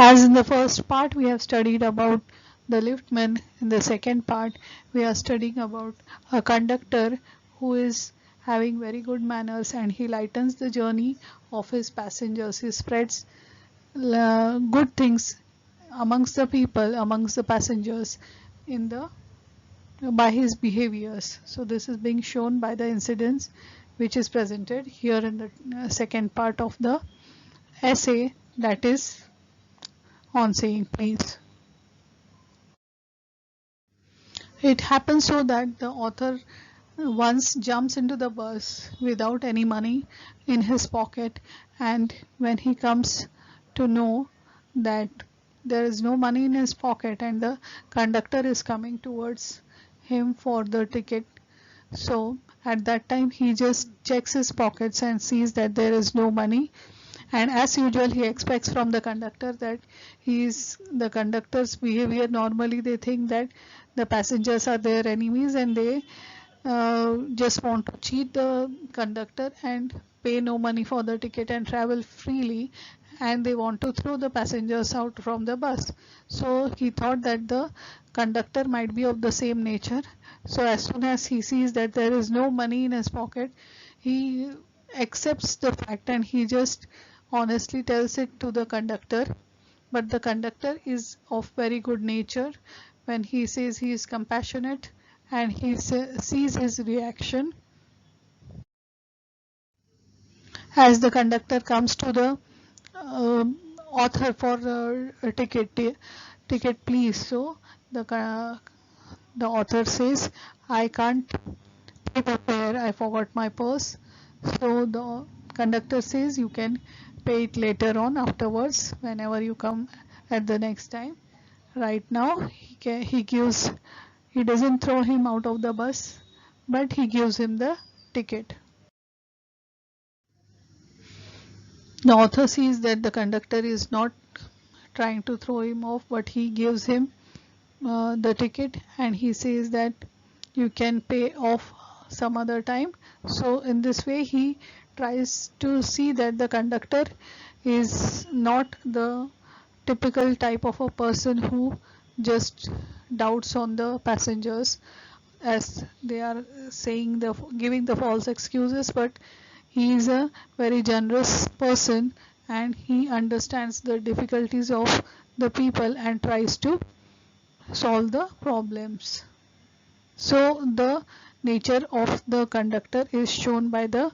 As in the first part we have studied about the liftman, in the second part we are studying about a conductor who is having very good manners and he lightens the journey of his passengers. He spreads good things amongst the people, amongst the passengers in the by his behaviors. So this is being shown by the incidents which is presented here in the second part of the essay, that is on saying please. It happens so that the author once jumps into the bus without any money in his pocket, and when he comes to know that there is no money in his pocket and the conductor is coming towards him for the ticket, so at that time he just checks his pockets and sees that there is no money, and as usual he expects from the conductor that the conductor's behavior. Normally they think that the passengers are their enemies and they just want to cheat the conductor and pay no money for the ticket and travel freely, and they want to throw the passengers out from the bus. So he thought that the conductor might be of the same nature. So as soon as he sees that there is no money in his pocket, he accepts the fact and he just honestly tells it to the conductor. But the conductor is of very good nature. When he says, he is compassionate and he sees his reaction. As the conductor comes to the author for a ticket please, so the author says, I can't pay the fare, I forgot my purse. So the conductor says, you can pay it later on, afterwards, whenever you come at the next time. Right now he doesn't throw him out of the bus, but he gives him the ticket. The author sees that the conductor is not trying to throw him off, but he gives him the ticket and he says that you can pay off some other time. So in this way he tries to see that the conductor is not the typical type of a person who just doubts on the passengers, as they are saying, giving the false excuses, but he is a very generous person and he understands the difficulties of the people and tries to solve the problems. So the nature of the conductor is shown by the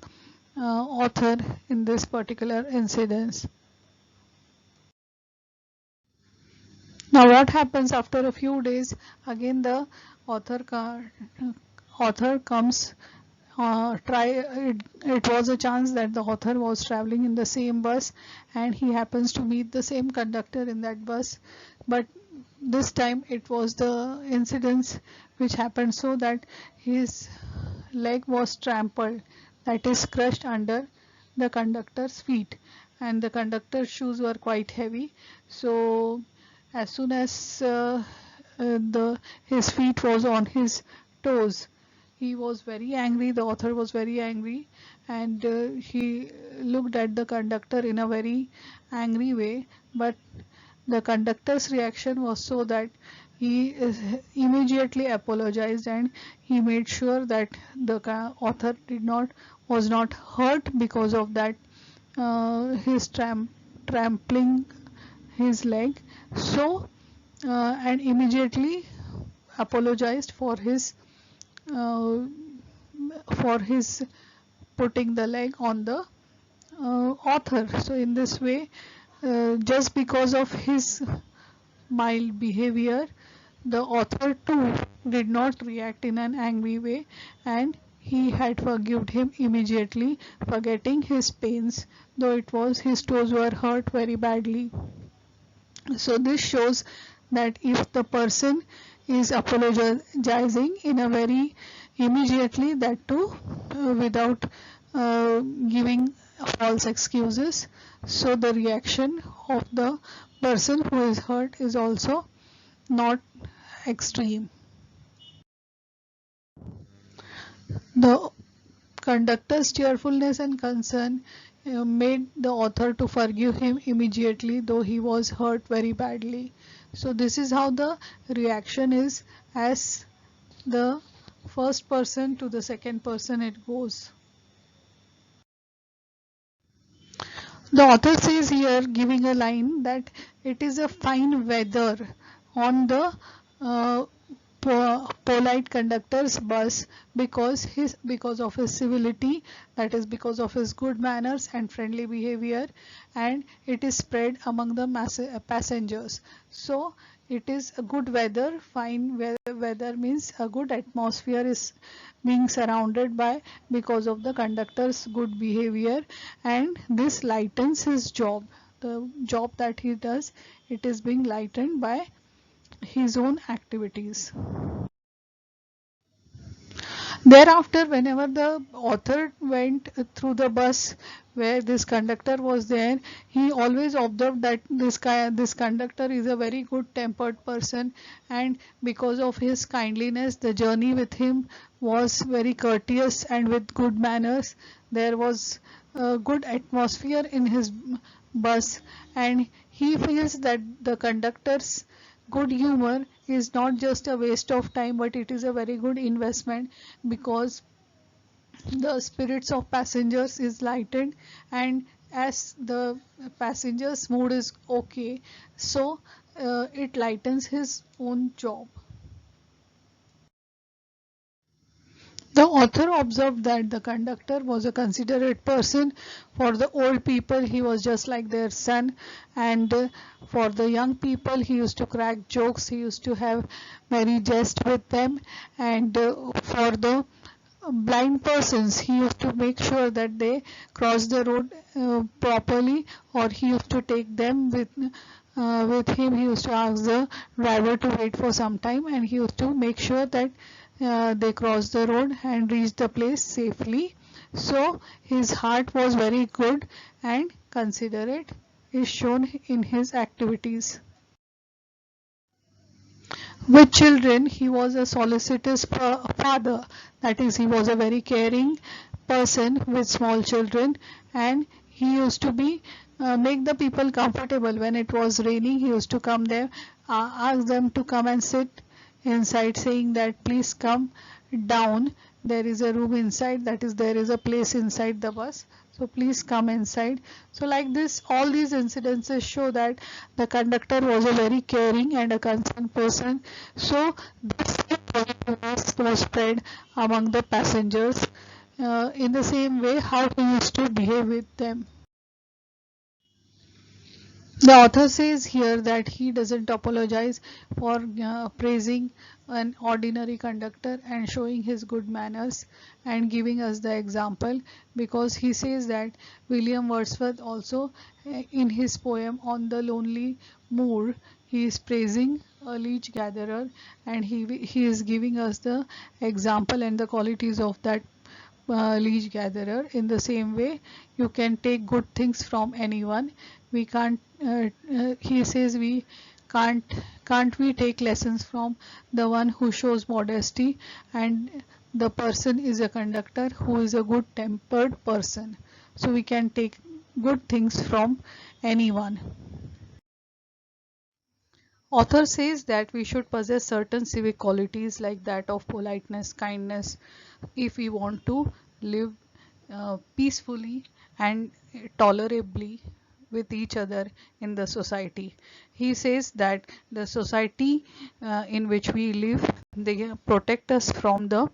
author in this particular incident. Now what happens after a few days? Again the author comes. It was a chance that the author was traveling in the same bus and he happens to meet the same conductor in that bus, but this time it was the incidents which happened so that his leg was trampled, that is crushed under the conductor's feet, and the conductor's shoes were quite heavy. So as soon as his feet was on his toes, he was very angry. The author was very angry and he looked at the conductor in a very angry way, but the conductor's reaction was so that he immediately apologized and he made sure that the author was not hurt because of that his trampling his leg. So and immediately apologized uh, for his putting the leg on the author. So in this way, just because of his mild behavior, the author too did not react in an angry way and he had forgiven him immediately, forgetting his pains, though it was his toes were hurt very badly. So this shows that if the person is apologizing in a very immediately, that too without giving false excuses, so the reaction of the person who is hurt is also not extreme. The conductor's cheerfulness and concern made the author to forgive him immediately, though he was hurt very badly. So this is how the reaction is, as the first person to the second person it goes. The author says here, giving a line, that it is a fine weather on the uh, polite conductor's bus because of his civility, that is because of his good manners and friendly behavior, and it is spread among the passengers. So it is a good weather. Fine weather means a good atmosphere is being surrounded by because of the conductor's good behavior, and this lightens his job. The job that he does, it is being lightened by his own activities. Thereafter, whenever the author went through the bus where this conductor was there, he always observed that this conductor is a very good tempered person, and because of his kindliness, the journey with him was very courteous and with good manners. There was a good atmosphere in his bus, and he feels that the conductor's good humor is not just a waste of time, but it is a very good investment, because the spirits of passengers is lightened, and as the passengers mood is okay, so it lightens his own job. The author observed that the conductor was a considerate person. For the old people, he was just like their son, and for the young people, he used to crack jokes, he used to have merry jest with them, and for the blind persons, he used to make sure that they cross the road properly, or he used to take them with him. He used to ask the driver to wait for some time, and he used to make sure that they crossed the road and reached the place safely. So his heart was very good and considerate is shown in his activities. With children, he was a solicitous father, that is, he was a very caring person with small children, and he used to be make the people comfortable. When it was raining, he used to come there, ask them to come and sit inside, saying that please come down, there is a room inside, that is, there is a place inside the bus, so please come inside. So like this, all these incidences show that the conductor was a very caring and a concerned person. So this was spread among the passengers in the same way how he used to behave with them. The author says here that he doesn't apologize for praising an ordinary conductor and showing his good manners and giving us the example, because he says that William Wordsworth also, in his poem On the Lonely Moor, he is praising a leech gatherer, and he is giving us the example and the qualities of that leech gatherer. In the same way, you can take good things from anyone. We can't he says we can't we take lessons from the one who shows modesty, and the person is a conductor who is a good tempered person, so we can take good things from anyone. Author says that we should possess certain civic qualities like that of politeness, kindness, if we want to live peacefully and tolerably with each other in the society. He says that the society in which we live, they protect us from the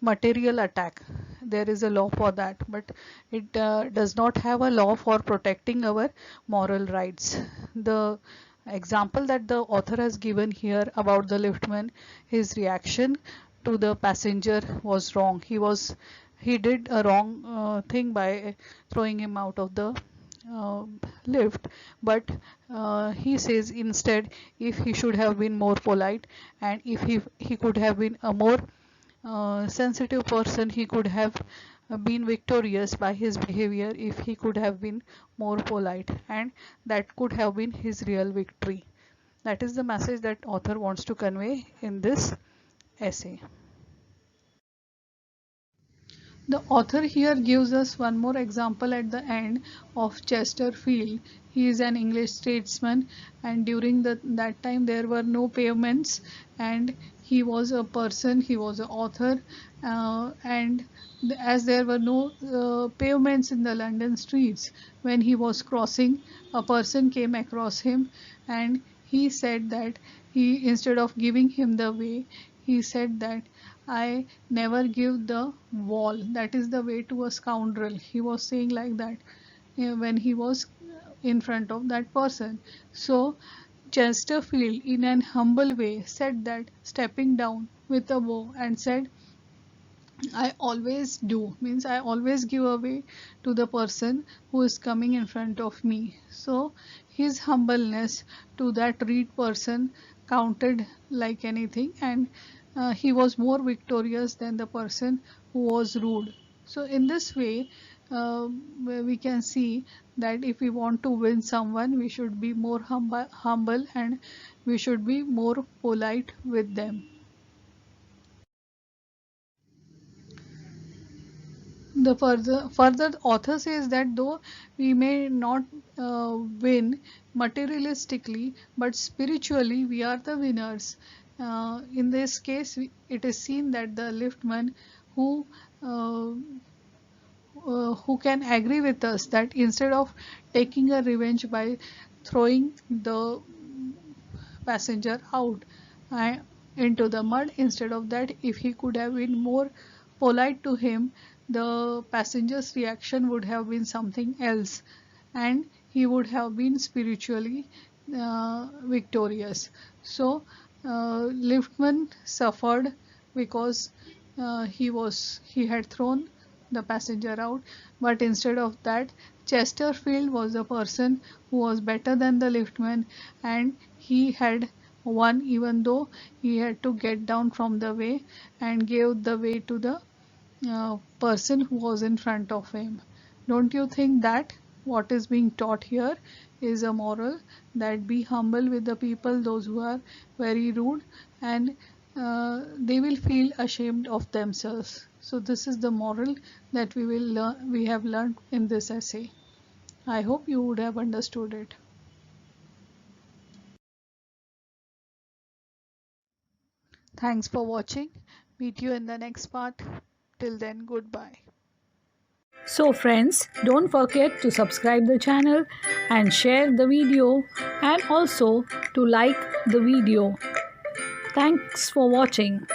material attack. There is a law for that, but it does not have a law for protecting our moral rights. The example that the author has given here about the liftman, his reaction to the passenger was wrong. He did a wrong thing by throwing him out of the uh, lift, but he says instead, if he should have been more polite, and if he could have been a more sensitive person, he could have been victorious by his behavior if he could have been more polite, and that could have been his real victory. That is the message that author wants to convey in this essay. The author here gives us one more example at the end of Chesterfield. He is an English statesman, and during that time there were no pavements, and he was a person, he was an author, and as there were no pavements in the London streets, when he was crossing, a person came across him, and he said that he, instead of giving him the way, he said that I never give the wall. That is the way to a scoundrel. He was saying like that when he was in front of that person. So Chesterfield, in an humble way, said that, stepping down with a bow, and said, I always do, means I always give away to the person who is coming in front of me. So his humbleness to that reed person counted like anything, and he was more victorious than the person who was rude. So in this way, we can see that if we want to win someone, we should be more humble, and we should be more polite with them. The further author says that though we may not win materialistically, but spiritually we are the winners. In this case, it is seen that the liftman who uh, who can agree with us that instead of taking a revenge by throwing the passenger out uh, into the mud, instead of that, if he could have been more polite to him, the passenger's reaction would have been something else, and he would have been spiritually victorious. So liftman suffered because he had thrown the passenger out, but instead of that, Chesterfield was the person who was better than the liftman, and he had won even though he had to get down from the way and gave the way to the person who was in front of him. Don't you think that what is being taught here is a moral, that be humble with the people, those who are very rude, and they will feel ashamed of themselves. So this is the moral that we have learned in this essay. I hope you would have understood it. Thanks for watching. Meet you in the next part. Till then, goodbye. So friends, don't forget to subscribe the channel and share the video, and also to like the video. Thanks for watching.